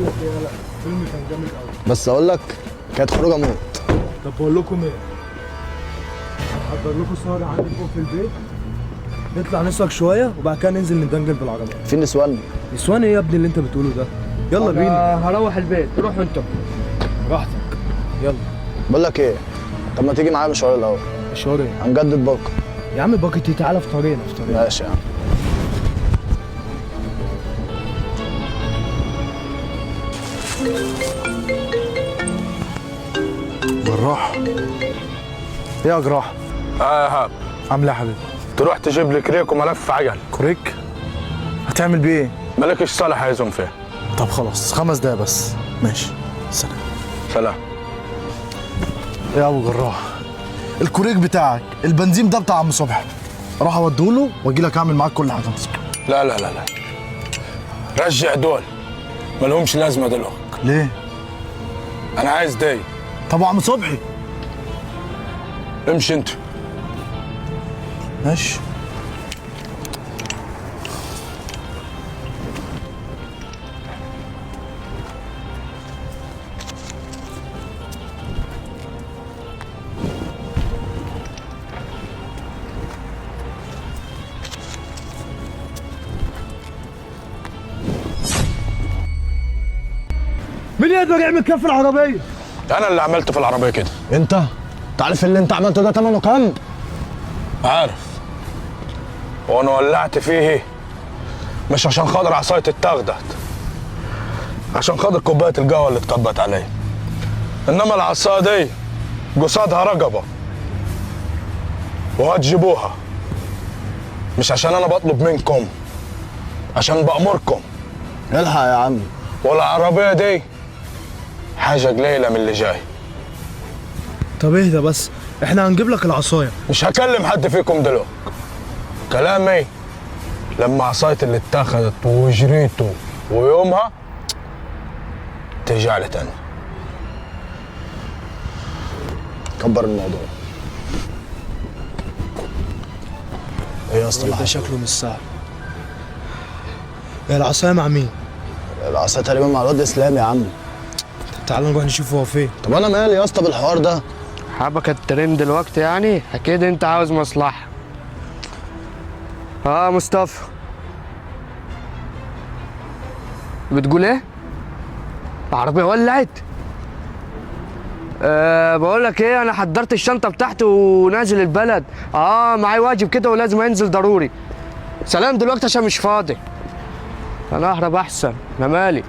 لا الفيلم كان جامد قوي. بس اقول لك كانت خروجه موت. طب بقول لكم ايه؟ هحضر لكم سهرة عندي فوق في البيت، نطلع نسهر شوية وبعد كده ننزل ندنجل بالعربية. في نسوان. نسوان ايه يا ابني اللي انت بتقوله ده؟ يلا بينا. هروح البيت، روح انت براحتك. يلا. بقول لك ايه، طب ما تيجي معايا مشوار الاول؟ مشوار ايه؟ هنجدد باقه. يا عم باكتي تعالى في طريقنا في طريقنا. ماشي يا عم. جراح. ايه يا جراح؟ يا هاب عامل ايه يا حبيبي؟ تروح تجيب لي كريك وملف عجل. كوريك؟ هتعمل بيه ايه؟ مالكش صالح هيزن فيه. طب خلاص 5 دقايق بس. ماشي. سلام. سلام. ايه يا ابو جراح؟ الكوريك بتاعك البنزين ده بتاع عم صبحي، اروح اوديهوله واجي لك اعمل معاك كل حاجه. لا لا لا لا، رجع دول مالهمش لازمه دلوقتي. ليه؟ انا عايز دي. طب عم صبحي؟ امشي انت. ماشي. مين يقدر يعمل كده في العربية؟ انا اللي عملت في العربيه كده. انت عارف اللي انت عملته ده ثمنه كام؟ عارف. وانا ولعت فيه مش عشان خاطر عصايه التغدت، عشان خاطر كوبايه القهوه اللي اتكبت عليا. انما العصايه دي قصادها رقبه وهتجيبوها، مش عشان انا بطلب منكم، عشان بأمركم. الحق يا عم. والعربيه دي حاجه قليله من اللي جاي. طب اهدى بس، احنا هنجيب لك العصاية. مش هكلم حد فيكم دلوقتي. كلامي لما عصاية اللي اتاخدت وجريته ويومها ترجع لي تاني. كبر الموضوع. ايه يا اسطى اللي ده حصل؟ شكله مش سهل. هي العصاية مع مين؟ العصا تقريبا مع الواد اسلام يا عم. طب تعالى نروح نشوف هو فين. طب انا مالي يا اسطى بالحوار ده؟ حبكة الترند دلوقتي يعني، اكيد انت عاوز مصلحة. مصطفى بتقول ايه؟ العربية ولعت؟ بقول لك ايه، انا حضرت الشنطة بتاعتي ونازل البلد. معايا واجب كده ولازم انزل ضروري. سلام دلوقتي عشان مش فاضي. انا اهرب احسن، انا مالي.